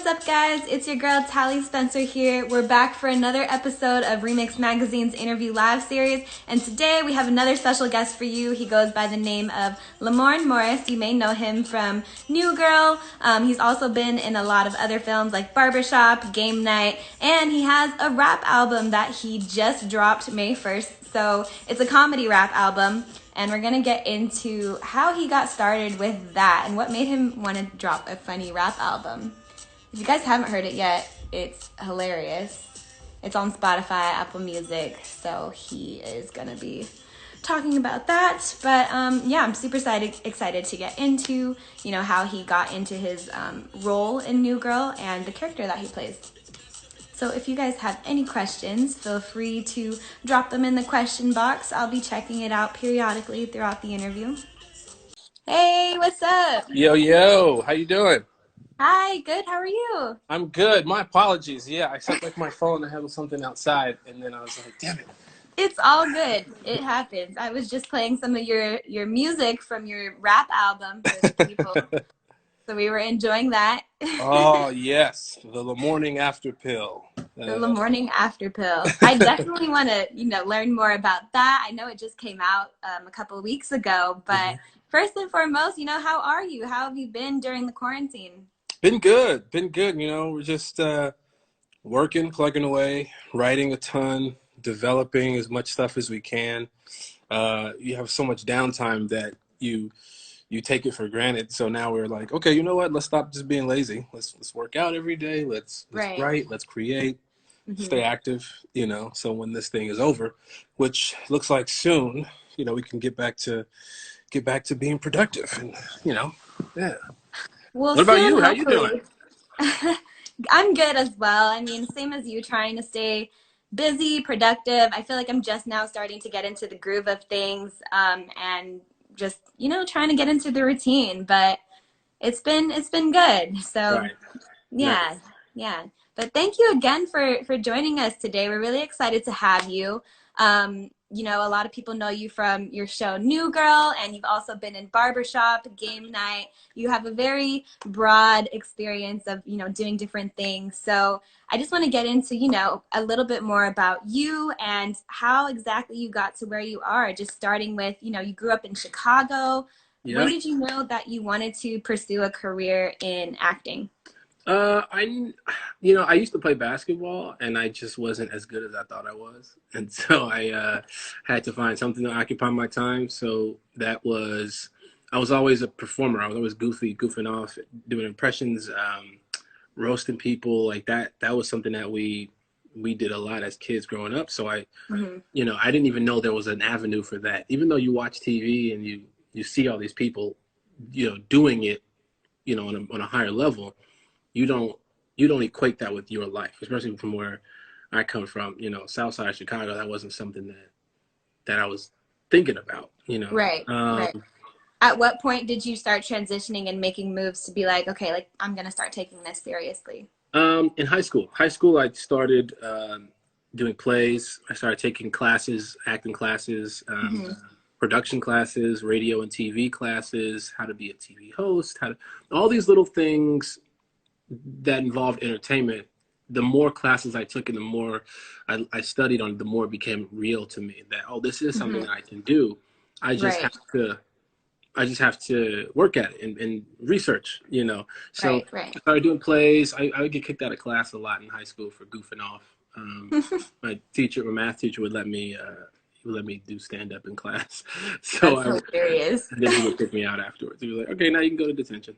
what's up, guys? It's your girl Tally Spencer here. We're back for another episode of Remix Magazine's Interview Live series, and today we have another special guest for you. He goes by the name of Lamorne Morris. You may know him from New Girl. He's also been in a lot of other films like Barbershop, Game Night, and he has a rap album that he just dropped May 1st. So it's a comedy rap album. And we're going to get into how he got started with that and what made him want to drop a funny rap album. If you guys haven't heard it yet, it's hilarious. It's on Spotify, Apple Music, so he is going to be talking about that. But yeah, I'm super excited to get into, how he got into his role in New Girl and the character that he plays. So if you guys have any questions, feel free to drop them in the question box. I'll be checking it out periodically throughout the interview. Hey, what's up? Yo, how you doing? Hi, good. How are you? I'm good. My apologies. Yeah, I set like my phone to have something outside, and then I was like, damn it. It's all good. It happens. I was just playing some of your music from your rap album for the people. So we were enjoying that. Oh, yes. The morning after pill. The morning after pill. I definitely want to, learn more about that. I know it just came out a couple of weeks ago, but first and foremost, how are you? How have you been during the quarantine? Been good. We're just working, plugging away, writing a ton, developing as much stuff as we can. You have so much downtime that you take it for granted. So now we're like, okay, you know what? Let's stop just being lazy. Let's work out every day. Let's write. Let's create. Stay active. So when this thing is over, which looks like soon, we can get back to being productive. And yeah. Well, what about soon, you? How you doing? I'm good as well. I mean, same as you, trying to stay busy, productive. I feel like I'm just now starting to get into the groove of things, and just trying to get into the routine. But it's been good. So Right. yeah. But thank you again for joining us today. We're really excited to have you. A lot of people know you from your show New Girl, and you've also been in Barbershop, Game Night. You have a very broad experience of, doing different things. So I just want to get into, a little bit more about you and how exactly you got to where you are. Just starting with, you grew up in Chicago. Yep. When did you know that you wanted to pursue a career in acting? I used to play basketball, and I just wasn't as good as I thought I was, and so I had to find something to occupy my time. So I was always a performer. I was always goofing off, doing impressions, roasting people like that. That was something that we did a lot as kids growing up. So I didn't even know there was an avenue for that. Even though you watch TV and you see all these people, doing it, on a higher level. You don't equate that with your life, especially from where I come from, Southside Chicago. That wasn't something that I was thinking about, Right. At what point did you start transitioning and making moves to be like, okay, like I'm going to start taking this seriously? In high school, I started doing plays. I started taking classes, acting classes, production classes, radio and TV classes, how to be a TV host, all these little things that involved entertainment. The more classes I took and the more I studied on it, the more it became real to me that, this is something that I can do. I just have to work at it and research, So I started doing plays. I would get kicked out of class a lot in high school for goofing off. My math teacher would let me do stand up in class. So that's hilarious. Then he would pick me out afterwards. He was like, okay, now you can go to detention.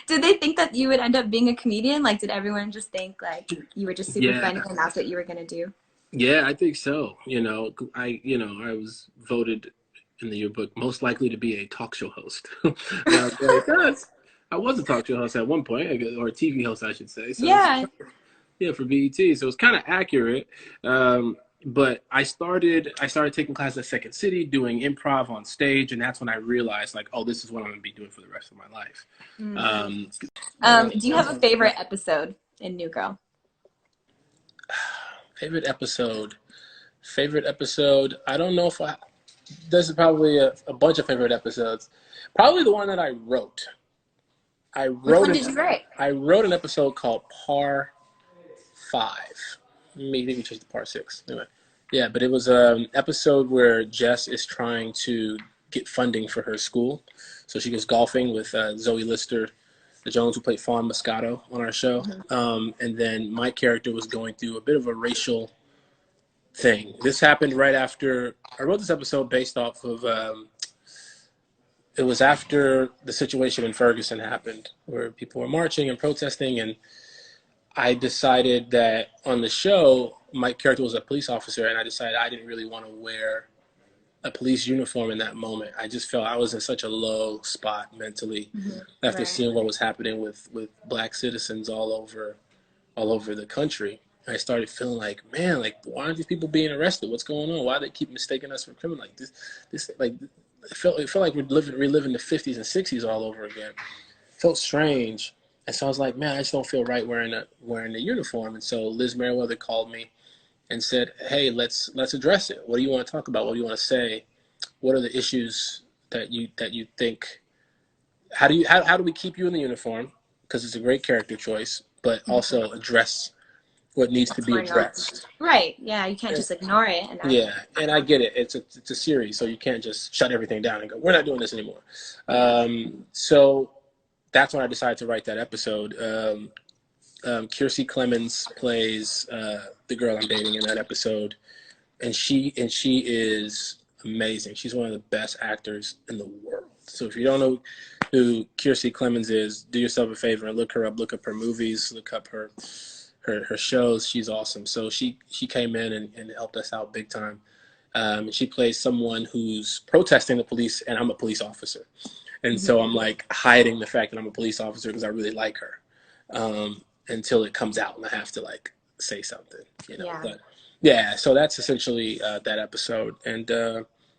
Did they think that you would end up being a comedian? Like, did everyone just think like you were just super funny and that's what you were gonna do? Yeah, I think so. I was voted in the yearbook most likely to be a talk show host. I was a talk show host at one point, or a TV host, I should say. So for BET. So it's kind of accurate. But I started taking classes at Second City, doing improv on stage, and that's when I realized, like, this is what I'm going to be doing for the rest of my life. Do you have a favorite episode in New Girl? Favorite episode? I don't know if there's probably a bunch of favorite episodes. Probably the one that I wrote. I Which wrote one did you write? I wrote an episode called Par 5. Maybe change to Par 6. Anyway, yeah, but it was an episode where Jess is trying to get funding for her school, so she goes golfing with Zoe Lister, the Jones who played Fawn Moscato on our show, and then my character was going through a bit of a racial thing. This happened right after I wrote this episode based off of. It was after the situation in Ferguson happened, where people were marching and protesting, and I decided that on the show, my character was a police officer, and I decided I didn't really want to wear a police uniform in that moment. I just felt I was in such a low spot mentally after Right. seeing what was happening with black citizens all over the country. I started feeling like, man, like why aren't these people being arrested? What's going on? Why do they keep mistaking us for criminals? Like this, like it felt like we're reliving the 50s and 60s all over again. It felt strange, and so I was like, man, I just don't feel right wearing the uniform. And so Liz Merriweather called me and said, hey, let's address it. What do you want to talk about? What do you want to say? What are the issues that you think? How do we keep you in the uniform? Because it's a great character choice, but also address what needs to be addressed. Right. Yeah, you can't just ignore it. Yeah, and I get it. It's a series, so you can't just shut everything down and go, we're not doing this anymore. So that's when I decided to write that episode. Kiersey Clemens plays the girl I'm dating in that episode, and she is amazing. She's one of the best actors in the world. So if you don't know who Kiersey Clemens is, do yourself a favor and look her up. Look up her movies. Look up her shows. She's awesome. So she came in and helped us out big time. She plays someone who's protesting the police, and I'm a police officer. And so I'm like hiding the fact that I'm a police officer because I really like her until it comes out and I have to like say something, you know. Yeah. But yeah, so that's essentially that episode. And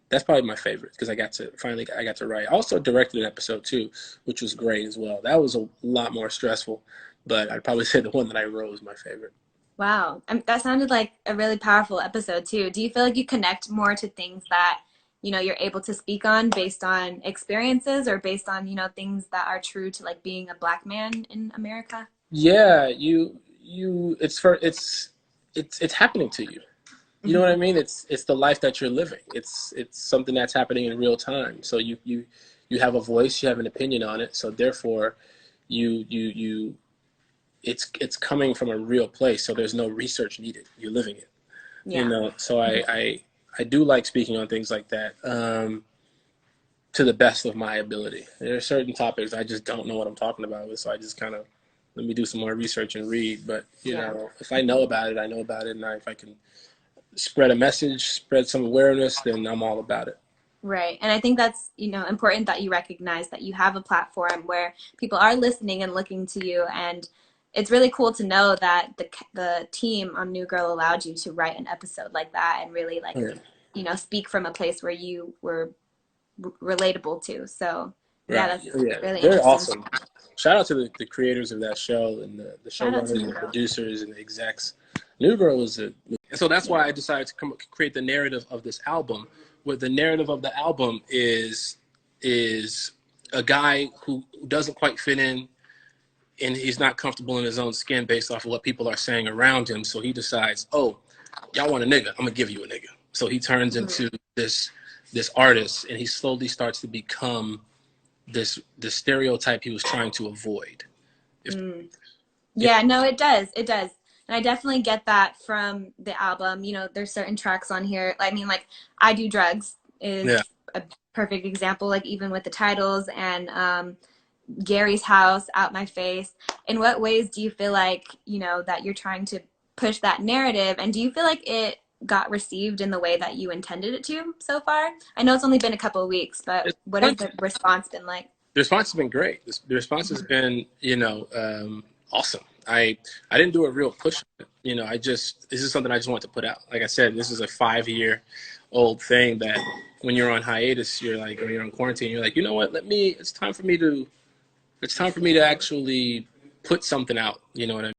that's probably my favorite because I got to write. I also directed an episode too, which was great as well. That was a lot more stressful, but I'd probably say the one that I wrote was my favorite. Wow. That sounded like a really powerful episode too. Do you feel like you connect more to things that, you know, you're able to speak on based on experiences or based on, you know, things that are true to like being a black man in America? Yeah, it's happening to you. You know what I mean? It's the life that you're living. It's something that's happening in real time. So you have a voice, you have an opinion on it. So therefore, it's coming from a real place. So there's no research needed. You're living it. Yeah. You know. So I do like speaking on things like that to the best of my ability. There are certain topics I just don't know what I'm talking about with, so I just kind of let me do some more research and read. But you know, if I know about it, I know about it, and if I can spread a message, spread some awareness, then I'm all about it. Right. And I think that's, you know, important that you recognize that you have a platform where people are listening and looking to you. And it's really cool to know that the team on New Girl allowed you to write an episode like that and really like, you know, speak from a place where you were relatable to. So yeah, that's really They're interesting. awesome. Shout out to the creators of that show and the showrunners and the producers and the execs. New Girl was and so that's why I decided to create the narrative of this album. Where the narrative of the album is a guy who doesn't quite fit in, and he's not comfortable in his own skin based off of what people are saying around him. So he decides, oh, y'all want a nigga? I'm gonna give you a nigga. So he turns into this artist, and he slowly starts to become the stereotype he was trying to avoid. Yeah, no, it does. It does. And I definitely get that from the album. You know, there's certain tracks on here. I mean, like, I Do Drugs is a perfect example, like, even with the titles and Gary's House, Out My Face. In what ways do you feel like, you know, that you're trying to push that narrative? And do you feel like it got received in the way that you intended it to so far? I know it's only been a couple of weeks, but what has the response been like? The response has been great. The response has been, you know, awesome. I didn't do a real push. You know, this is something I just want to put out. Like I said, this is a 5-year-old thing that when you're on hiatus, you're like, or you're on quarantine, you're like, you know what? It's time for me to actually put something out. You know what I mean?